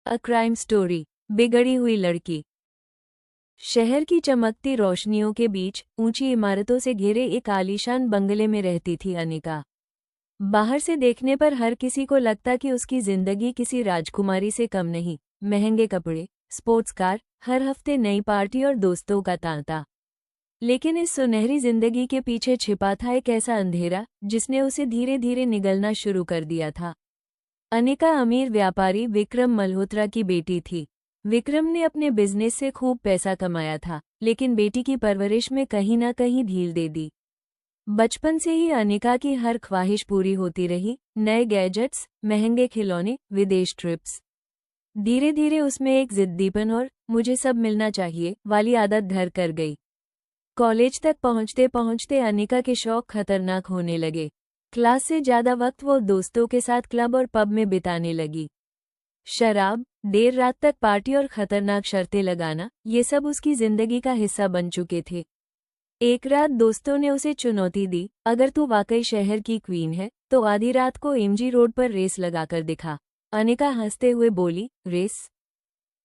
A crime story. बिगड़ी हुई लड़की। शहर की चमकती रोशनियों के बीच ऊंची इमारतों से घिरे एक आलीशान बंगले में रहती थी अनिका। बाहर से देखने पर हर किसी को लगता कि उसकी जिंदगी किसी राजकुमारी से कम नहीं। महंगे कपड़े, स्पोर्ट्स कार, हर हफ्ते नई पार्टी और दोस्तों का तांता। लेकिन इस सुनहरी जिंदगी के पीछे छिपा था एक ऐसा अंधेरा जिसने उसे धीरे धीरे निगलना शुरू कर दिया था। अनिका अमीर व्यापारी विक्रम मल्होत्रा की बेटी थी। विक्रम ने अपने बिजनेस से खूब पैसा कमाया था, लेकिन बेटी की परवरिश में कहीं ना कहीं ढील दे दी। बचपन से ही अनिका की हर ख्वाहिश पूरी होती रही, नए गैजेट्स, महंगे खिलौने, विदेश ट्रिप्स। धीरे धीरे उसमें एक जिद्दीपन और मुझे सब मिलना चाहिए वाली आदत घर कर गई। कॉलेज तक पहुंचते पहुंचते अनिका के शौक खतरनाक होने लगे। क्लास से ज्यादा वक्त वो दोस्तों के साथ क्लब और पब में बिताने लगी। शराब, देर रात तक पार्टी और खतरनाक शर्तें लगाना, ये सब उसकी जिंदगी का हिस्सा बन चुके थे। एक रात दोस्तों ने उसे चुनौती दी, अगर तू वाकई शहर की क्वीन है तो आधी रात को एमजी रोड पर रेस लगाकर दिखा। अनिका हंसते हुए बोली, रेस?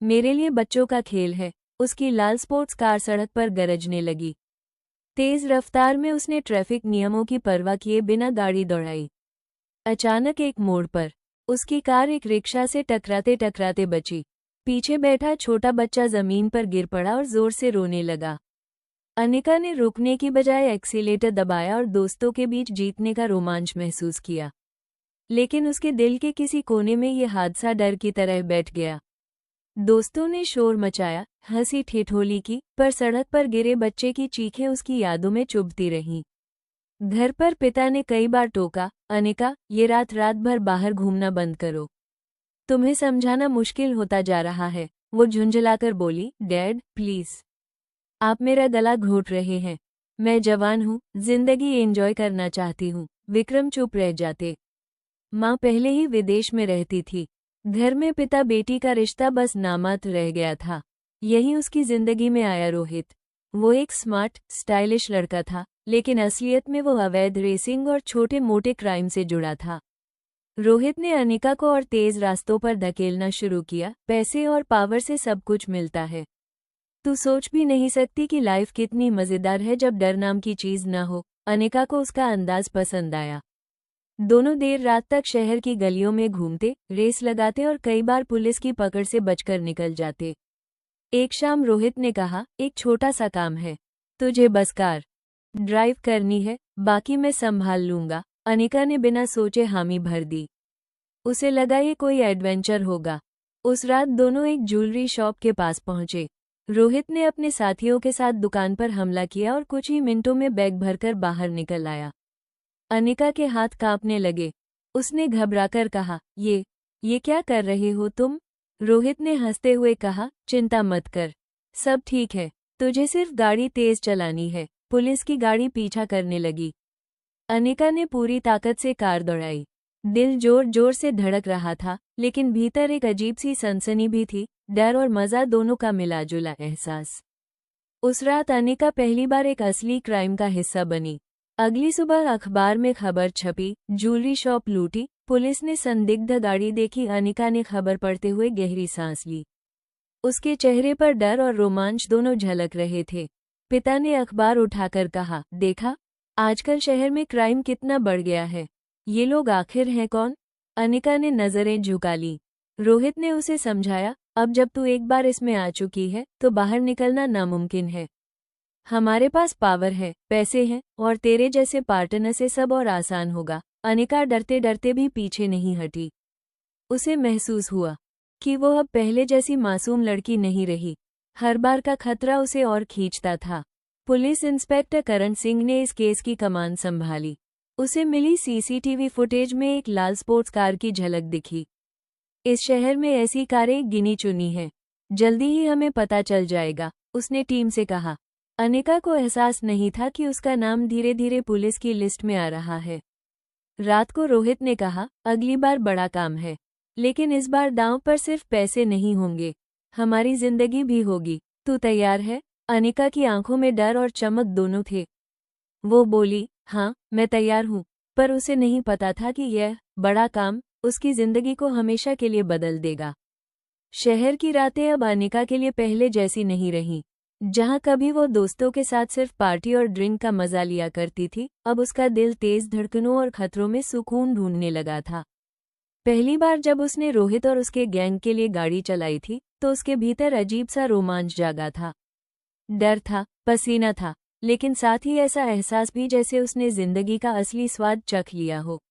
मेरे लिए बच्चों का खेल है। उसकी लाल स्पोर्ट्स कार सड़क पर गरजने लगी। तेज रफ्तार में उसने ट्रैफिक नियमों की परवाह किए बिना गाड़ी दौड़ाई। अचानक एक मोड़ पर उसकी कार एक रिक्शा से टकराते टकराते बची। पीछे बैठा छोटा बच्चा जमीन पर गिर पड़ा और जोर से रोने लगा। अनिका ने रुकने की बजाय एक्सीलेटर दबाया और दोस्तों के बीच जीतने का रोमांच महसूस किया। लेकिन उसके दिल के किसी कोने में ये हादसा डर की तरह बैठ गया। दोस्तों ने शोर मचाया, हंसी ठिठोली की, पर सड़क पर गिरे बच्चे की चीखें उसकी यादों में चुभती रहीं। घर पर पिता ने कई बार टोका, अनिका, ये रात रात भर बाहर घूमना बंद करो। तुम्हें समझाना मुश्किल होता जा रहा है। वो झुंझलाकर बोली, डैड प्लीज, आप मेरा गला घोट रहे हैं। मैं जवान हूँ, जिंदगी एंजॉय करना चाहती हूँ। विक्रम चुप रह जाते। माँ पहले ही विदेश में रहती थी। घर में पिता बेटी का रिश्ता बस नामात्र रह गया था। यही उसकी जिंदगी में आया रोहित। वो एक स्मार्ट, स्टाइलिश लड़का था, लेकिन असलियत में वो अवैध रेसिंग और छोटे मोटे क्राइम से जुड़ा था। रोहित ने अनिका को और तेज रास्तों पर धकेलना शुरू किया। पैसे और पावर से सब कुछ मिलता है। तू सोच भी नहीं सकती कि लाइफ कितनी मजेदार है जब डर नाम की चीज न हो। अनिका को उसका अंदाज पसंद आया। दोनों देर रात तक शहर की गलियों में घूमते, रेस लगाते और कई बार पुलिस की पकड़ से बचकर निकल जाते। एक शाम रोहित ने कहा, एक छोटा सा काम है। तुझे बस कार ड्राइव करनी है, बाकी मैं संभाल लूंगा। अनिका ने बिना सोचे हामी भर दी। उसे लगा ये कोई एडवेंचर होगा। उस रात दोनों एक ज्वेलरी शॉप के पास पहुंचे। रोहित ने अपने साथियों के साथ दुकान पर हमला किया और कुछ ही मिनटों में बैग भरकर बाहर निकल आया। अनिका के हाथ कांपने लगे। उसने घबराकर कहा, ये क्या कर रहे हो तुम? रोहित ने हंसते हुए कहा, चिंता मत कर, सब ठीक है। तुझे सिर्फ गाड़ी तेज चलानी है। पुलिस की गाड़ी पीछा करने लगी। अनिका ने पूरी ताकत से कार दौड़ाई। दिल जोर जोर से धड़क रहा था, लेकिन भीतर एक अजीब सी सनसनी भी थी, डर और मजा दोनों का मिलाजुला एहसास। उस रात अनिका पहली बार एक असली क्राइम का हिस्सा बनी। अगली सुबह अखबार में खबर छपी, ज्वेलरी शॉप लूटी, पुलिस ने संदिग्ध गाड़ी देखी। अनिका ने खबर पढ़ते हुए गहरी सांस ली। उसके चेहरे पर डर और रोमांच दोनों झलक रहे थे। पिता ने अखबार उठाकर कहा, देखा, आजकल शहर में क्राइम कितना बढ़ गया है। ये लोग आखिर हैं कौन? अनिका ने नजरें झुका ली। रोहित ने उसे समझाया, अब जब तू एक बार इसमें आ चुकी है तो बाहर निकलना नामुमकिन है। हमारे पास पावर है, पैसे हैं, और तेरे जैसे पार्टनर से सब और आसान होगा। अनिका डरते डरते भी पीछे नहीं हटी। उसे महसूस हुआ कि वो अब पहले जैसी मासूम लड़की नहीं रही। हर बार का खतरा उसे और खींचता था। पुलिस इंस्पेक्टर करण सिंह ने इस केस की कमान संभाली। उसे मिली सीसीटीवी फुटेज में एक लाल स्पोर्ट्स कार की झलक दिखी। इस शहर में ऐसी कारें गिनी चुनी हैं। जल्दी ही हमें पता चल जाएगा, उसने टीम से कहा। अनिका को एहसास नहीं था कि उसका नाम धीरे धीरे पुलिस की लिस्ट में आ रहा है। रात को रोहित ने कहा, अगली बार बड़ा काम है, लेकिन इस बार दांव पर सिर्फ पैसे नहीं होंगे, हमारी जिंदगी भी होगी। तू तैयार है? अनिका की आंखों में डर और चमक दोनों थे। वो बोली, हाँ, मैं तैयार हूँ। पर उसे नहीं पता था कि यह बड़ा काम उसकी जिंदगी को हमेशा के लिए बदल देगा। शहर की रातें अब अनिका के लिए पहले जैसी नहीं रहीं। जहां कभी वो दोस्तों के साथ सिर्फ पार्टी और ड्रिंक का मजा लिया करती थी, अब उसका दिल तेज धड़कनों और खतरों में सुकून ढूंढने लगा था। पहली बार जब उसने रोहित और उसके गैंग के लिए गाड़ी चलाई थी, तो उसके भीतर अजीब सा रोमांच जागा था। डर था, पसीना था, लेकिन साथ ही ऐसा एहसास भी जैसे उसने जिंदगी का असली स्वाद चख लिया हो।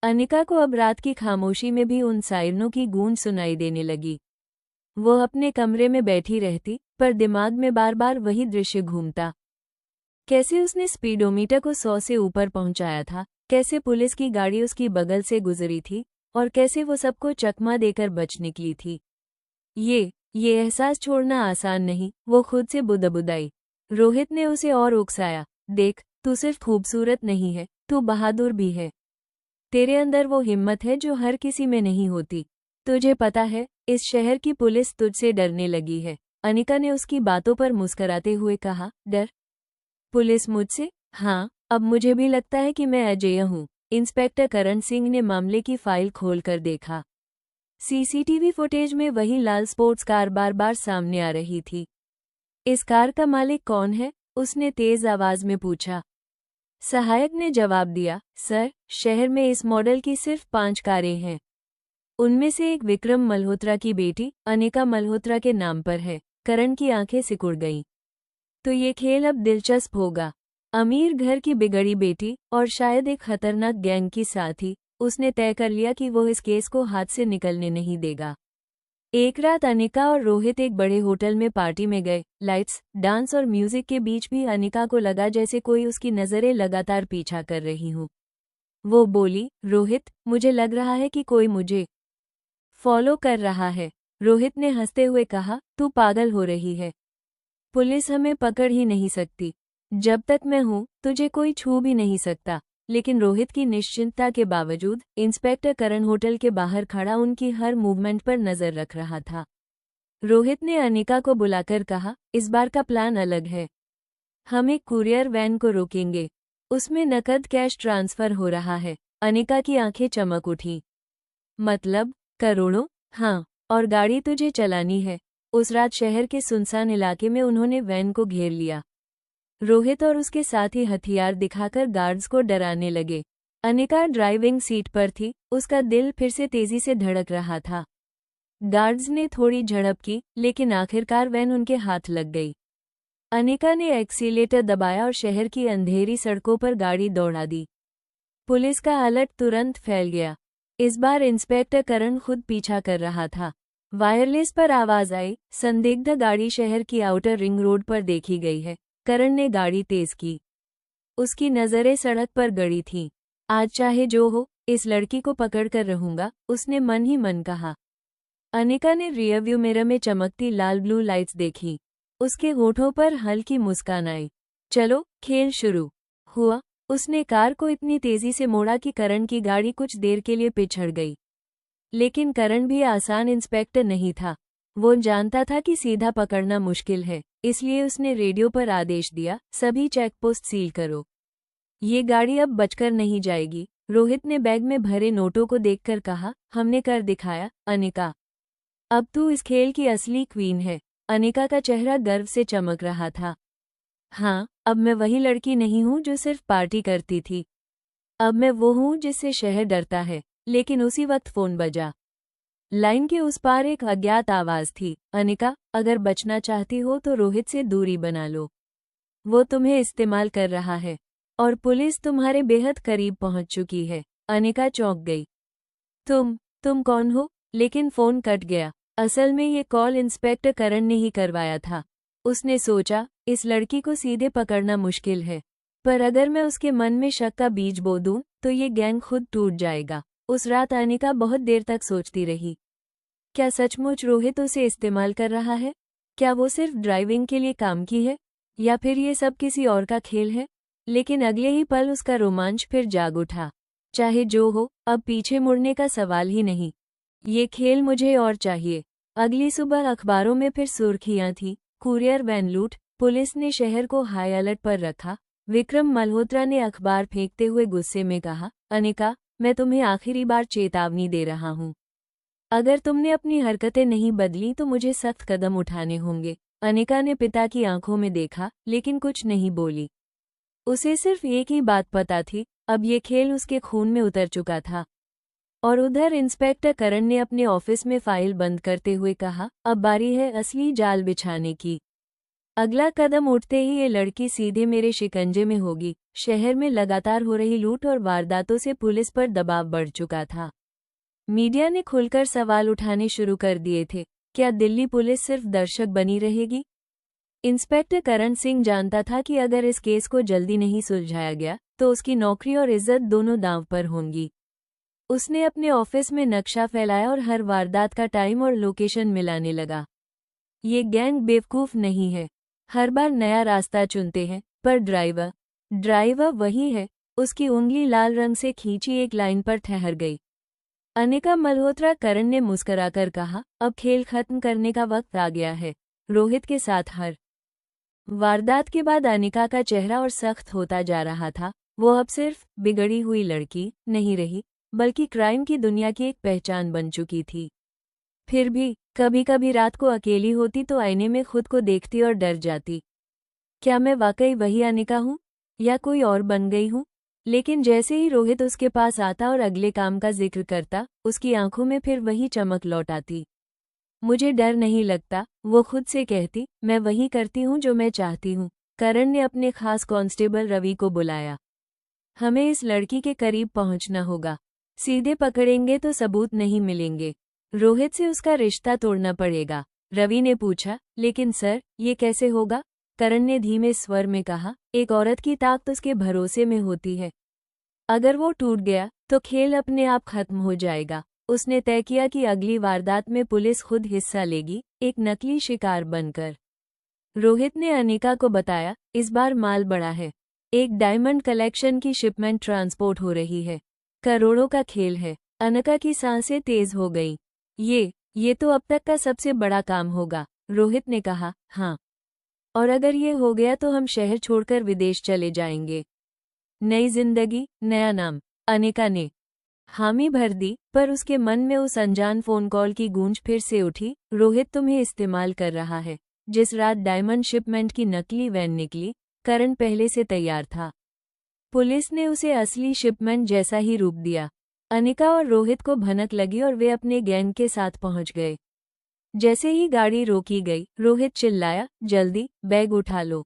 अनिका को अब रात की खामोशी में भी उन सायरनों की गूंज सुनाई देने लगी। वो अपने कमरे में बैठी रहती, पर दिमाग में बार बार वही दृश्य घूमता। कैसे उसने स्पीडोमीटर को 100 से ऊपर पहुंचाया था, कैसे पुलिस की गाड़ी उसकी बगल से गुजरी थी, और कैसे वो सबको चकमा देकर बच निकली थी। ये एहसास छोड़ना आसान नहीं, वो खुद से बुदबुदाई। रोहित ने उसे और उकसाया, देख, तू सिर्फ खूबसूरत नहीं है, तू बहादुर भी है। तेरे अंदर वो हिम्मत है जो हर किसी में नहीं होती। तुझे पता है, इस शहर की पुलिस तुझसे डरने लगी है। अनिका ने उसकी बातों पर मुस्कराते हुए कहा, डर? पुलिस मुझसे? हाँ, अब मुझे भी लगता है कि मैं अजेय हूँ। इंस्पेक्टर करण सिंह ने मामले की फाइल खोलकर देखा। सीसीटीवी फुटेज में वही लाल स्पोर्ट्स कार बार बार सामने आ रही थी। इस कार का मालिक कौन है? उसने तेज आवाज में पूछा। सहायक ने जवाब दिया, सर, शहर में इस मॉडल की सिर्फ 5 कारें हैं। उनमें से एक विक्रम मल्होत्रा की बेटी अनिका मल्होत्रा के नाम पर है। करण की आंखें सिकुड़ गईं। तो ये खेल अब दिलचस्प होगा। अमीर घर की बिगड़ी बेटी और शायद एक खतरनाक गैंग की साथी। उसने तय कर लिया कि वो इस केस को हाथ से निकलने नहीं देगा। एक रात अनिका और रोहित एक बड़े होटल में पार्टी में गए। लाइट्स, डांस और म्यूजिक के बीच भी अनिका को लगा जैसे कोई उसकी नजरें लगातार पीछा कर रही हूँ। वो बोली, रोहित, मुझे लग रहा है कि कोई मुझे फॉलो कर रहा है। रोहित ने हंसते हुए कहा, तू पागल हो रही है। पुलिस हमें पकड़ ही नहीं सकती। जब तक मैं हूं, तुझे कोई छू भी नहीं सकता। लेकिन रोहित की निश्चिंतता के बावजूद इंस्पेक्टर करण होटल के बाहर खड़ा उनकी हर मूवमेंट पर नजर रख रहा था। रोहित ने अनिका को बुलाकर कहा, इस बार का प्लान अलग है। हम एक कुरियर वैन को रोकेंगे। उसमें नकद कैश ट्रांसफर हो रहा है। अनिका की आंखें चमक उठी। मतलब, करोड़ों? हाँ, और गाड़ी तुझे चलानी है। उस रात शहर के सुनसान इलाके में उन्होंने वैन को घेर लिया। रोहित और उसके साथी हथियार दिखाकर गार्ड्स को डराने लगे। अनिका ड्राइविंग सीट पर थी, उसका दिल फिर से तेजी से धड़क रहा था। गार्ड्स ने थोड़ी झड़प की, लेकिन आखिरकार वैन उनके हाथ लग गई। अनिका ने एक्सीलेटर दबाया और शहर की अंधेरी सड़कों पर गाड़ी दौड़ा दी। पुलिस का अलर्ट तुरंत फैल गया। इस बार इंस्पेक्टर करण खुद पीछा कर रहा था। वायरलेस पर आवाज आई, संदिग्ध गाड़ी शहर की आउटर रिंग रोड पर देखी गई है। करण ने गाड़ी तेज की। उसकी नजरें सड़क पर गड़ी थीं। आज चाहे जो हो, इस लड़की को पकड़कर रहूंगा, उसने मन ही मन कहा। अनिका ने रियरव्यू मिरर में चमकती लाल ब्लू लाइट्स देखी। उसके होठों पर हल्की मुस्कान आई। चलो, खेल शुरू हुआ। उसने कार को इतनी तेजी से मोड़ा कि करण की गाड़ी कुछ देर के लिए पिछड़ गई। लेकिन करण भी आसान इंस्पेक्टर नहीं था। वो जानता था कि सीधा पकड़ना मुश्किल है, इसलिए उसने रेडियो पर आदेश दिया, सभी चेकपोस्ट सील करो। ये गाड़ी अब बचकर नहीं जाएगी। रोहित ने बैग में भरे नोटों को देखकर कहा, हमने कर दिखाया, अनिका। अब तू इस खेल की असली क्वीन है। अनिका का चेहरा गर्व से चमक रहा था। हाँ, अब मैं वही लड़की नहीं हूँ जो सिर्फ पार्टी करती थी। अब मैं वो हूँ जिससे शहर डरता है। लेकिन उसी वक्त फोन बजा। लाइन के उस पार एक अज्ञात आवाज थी, अनिका, अगर बचना चाहती हो तो रोहित से दूरी बना लो। वो तुम्हें इस्तेमाल कर रहा है। और पुलिस तुम्हारे बेहद करीब पहुंच चुकी है। अनिका चौंक गई। तुम कौन हो? लेकिन फोन कट गया। असल में ये कॉल इंस्पेक्टर करण ने ही करवाया था। उसने सोचा, इस लड़की को सीधे पकड़ना मुश्किल है, पर अगर मैं उसके मन में शक का बीज बो दूं, तो ये गैंग खुद टूट जाएगा। उस रात अनिका बहुत देर तक सोचती रही। क्या सचमुच रोहित उसे इस्तेमाल कर रहा है? क्या वो सिर्फ ड्राइविंग के लिए काम की है? या फिर ये सब किसी और का खेल है? लेकिन अगले ही पल उसका रोमांच फिर जाग उठा। चाहे जो हो, अब पीछे मुड़ने का सवाल ही नहीं। ये खेल मुझे और चाहिए। अगली सुबह अखबारों में फिर सुर्खियां थीं, कुरियर वैन लूट, पुलिस ने शहर को हाई अलर्ट पर रखा। विक्रम मल्होत्रा ने अखबार फेंकते हुए गुस्से में कहा, अनिका, मैं तुम्हें आखिरी बार चेतावनी दे रहा हूँ। अगर तुमने अपनी हरकतें नहीं बदली तो मुझे सख्त कदम उठाने होंगे। अनिका ने पिता की आंखों में देखा, लेकिन कुछ नहीं बोली। उसे सिर्फ एक ही बात पता थी, अब ये खेल उसके खून में उतर चुका था। और उधर इंस्पेक्टर करण ने अपने ऑफिस में फाइल बंद करते हुए कहा, अब बारी है असली जाल बिछाने की। अगला कदम उठते ही ये लड़की सीधे मेरे शिकंजे में होगी। शहर में लगातार हो रही लूट और वारदातों से पुलिस पर दबाव बढ़ चुका था। मीडिया ने खुलकर सवाल उठाने शुरू कर दिए थे, क्या दिल्ली पुलिस सिर्फ दर्शक बनी रहेगी? इंस्पेक्टर करण सिंह जानता था कि अगर इस केस को जल्दी नहीं सुलझाया गया तो उसकी नौकरी और इज्जत दोनों दांव पर होंगी। उसने अपने ऑफिस में नक्शा फैलाया और हर वारदात का टाइम और लोकेशन मिलाने लगा। ये गैंग बेवकूफ नहीं है, हर बार नया रास्ता चुनते हैं, पर ड्राइवर वही है। उसकी उंगली लाल रंग से खींची एक लाइन पर ठहर गई। अनिका मल्होत्रा। करण ने मुस्कुराकर कहा, अब खेल खत्म करने का वक्त आ गया है। रोहित के साथ हर वारदात के बाद अनिका का चेहरा और सख्त होता जा रहा था। वो अब सिर्फ बिगड़ी हुई लड़की नहीं रही, बल्कि क्राइम की दुनिया की एक पहचान बन चुकी थी। फिर भी कभी कभी रात को अकेली होती तो आईने में खुद को देखती और डर जाती। क्या मैं वाकई वही अनिका हूँ या कोई और बन गई हूँ? लेकिन जैसे ही रोहित उसके पास आता और अगले काम का जिक्र करता, उसकी आंखों में फिर वही चमक लौट आती। मुझे डर नहीं लगता, वो खुद से कहती, मैं वही करती हूँ जो मैं चाहती हूँ। करण ने अपने खास कांस्टेबल रवि को बुलाया। हमें इस लड़की के करीब पहुंचना होगा। सीधे पकड़ेंगे तो सबूत नहीं मिलेंगे। रोहित से उसका रिश्ता तोड़ना पड़ेगा। रवि ने पूछा, लेकिन सर, ये कैसे होगा? करण ने धीमे स्वर में कहा, एक औरत की ताकत उसके भरोसे में होती है। अगर वो टूट गया तो खेल अपने आप खत्म हो जाएगा। उसने तय किया कि अगली वारदात में पुलिस खुद हिस्सा लेगी, एक नकली शिकार बनकर। रोहित ने अनिका को बताया, इस बार माल बड़ा है। एक डायमंड कलेक्शन की शिपमेंट ट्रांसपोर्ट हो रही है। करोड़ों का खेल है। अनिका की सांसें तेज हो गईं। ये तो अब तक का सबसे बड़ा काम होगा। रोहित ने कहा, हाँ। और अगर ये हो गया तो हम शहर छोड़कर विदेश चले जाएंगे। नई जिंदगी, नया नाम। अनिका ने हामी भर दी, पर उसके मन में उस अनजान फोन कॉल की गूंज फिर से उठी। रोहित तुम्हें इस्तेमाल कर रहा है। जिस रात डायमंड शिपमेंट की नकली वैन निकली, करण पहले से तैयार था। पुलिस ने उसे असली शिपमेंट जैसा ही रूप दिया। अनिका और रोहित को भनक लगी और वे अपने गैंग के साथ पहुंच गए। जैसे ही गाड़ी रोकी गई, रोहित चिल्लाया, जल्दी बैग उठा लो।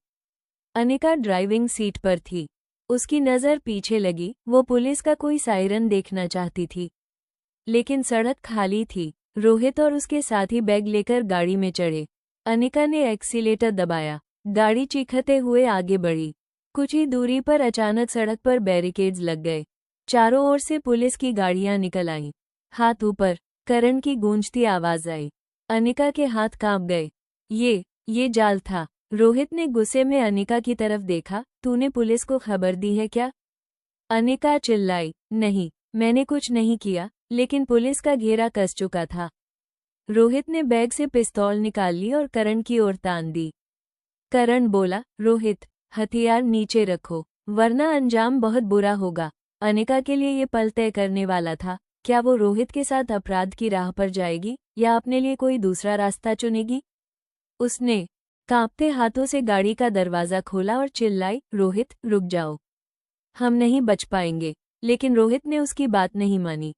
अनिका ड्राइविंग सीट पर थी। उसकी नज़र पीछे लगी, वो पुलिस का कोई सायरन देखना चाहती थी। लेकिन सड़क खाली थी। रोहित और उसके साथी बैग लेकर गाड़ी में चढ़े। अनिका ने एक्सीलेटर दबाया। गाड़ी चीखते हुए आगे बढ़ी। कुछ ही दूरी पर अचानक सड़क पर बैरिकेड्स लग गए। चारों ओर से पुलिस की गाड़ियां निकल आईं। हाथ ऊपर, करण की गूंजती आवाज आई। अनिका के हाथ कांप गए। ये जाल था। रोहित ने गुस्से में अनिका की तरफ देखा, तूने पुलिस को खबर दी है क्या? अनिका चिल्लाई, नहीं, मैंने कुछ नहीं किया, लेकिन पुलिस का घेरा कस चुका था। रोहित ने बैग से पिस्तौल निकाल ली और करण की ओर तान दी। करण बोला, रोहित, हथियार नीचे रखो, वरना अंजाम बहुत बुरा होगा। अनिका के लिए ये पल तय करने वाला था, क्या वो रोहित के साथ अपराध की राह पर जाएगी या अपने लिए कोई दूसरा रास्ता चुनेगी? उसने कांपते हाथों से गाड़ी का दरवाजा खोला और चिल्लाई, रोहित, रुक जाओ, हम नहीं बच पाएंगे। लेकिन रोहित ने उसकी बात नहीं मानी।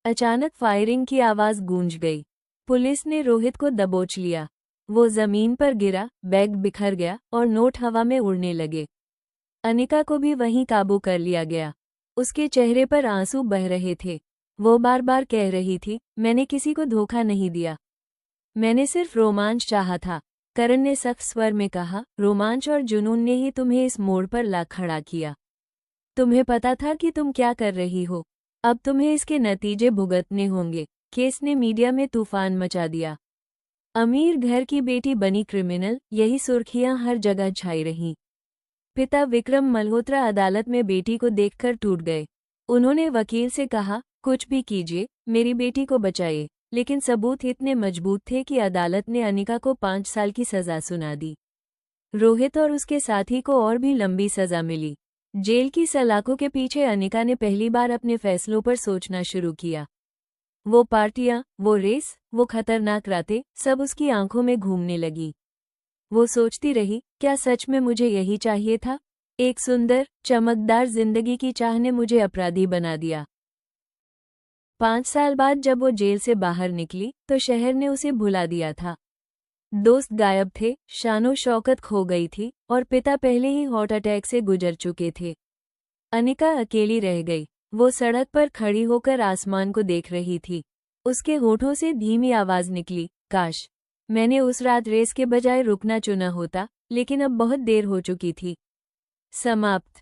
अचानक फायरिंग की आवाज गूंज गई। पुलिस ने रोहित को दबोच लिया। वो जमीन पर गिरा, बैग बिखर गया और नोट हवा में उड़ने लगे। अनिका को भी वहीं काबू कर लिया गया। उसके चेहरे पर आंसू बह रहे थे। वो बार बार कह रही थी, मैंने किसी को धोखा नहीं दिया, मैंने सिर्फ रोमांच चाहा था। करण ने सख्त स्वर में कहा, रोमांच और जुनून ने ही तुम्हें इस मोड़ पर ला खड़ा किया। तुम्हें पता था कि तुम क्या कर रही हो। अब तुम्हें इसके नतीजे भुगतने होंगे। केस ने मीडिया में तूफान मचा दिया। अमीर घर की बेटी बनी क्रिमिनल, यही सुर्खियां हर जगह छाई रहीं। पिता विक्रम मल्होत्रा अदालत में बेटी को देखकर टूट गए। उन्होंने वकील से कहा, कुछ भी कीजिए, मेरी बेटी को बचाइए। लेकिन सबूत इतने मजबूत थे कि अदालत ने अनिका को 5 साल की सजा सुना दी। रोहित और उसके साथी को और भी लंबी सजा मिली। जेल की सलाखों के पीछे अनिका ने पहली बार अपने फैसलों पर सोचना शुरू किया। वो पार्टियां, वो रेस, वो खतरनाक रातें, सब उसकी आंखों में घूमने लगी। वो सोचती रही, क्या सच में मुझे यही चाहिए था? एक सुंदर, चमकदार जिंदगी की चाह ने मुझे अपराधी बना दिया। 5 साल बाद जब वो जेल से बाहर निकली तो शहर ने उसे भुला दिया था। दोस्त गायब थे, शानो शौकत खो गई थी और पिता पहले ही हार्ट अटैक से गुजर चुके थे। अनिका अकेली रह गई। वो सड़क पर खड़ी होकर आसमान को देख रही थी। उसके होठों से धीमी आवाज निकली, काश मैंने उस रात रेस के बजाय रुकना चुना होता, लेकिन अब बहुत देर हो चुकी थी। समाप्त।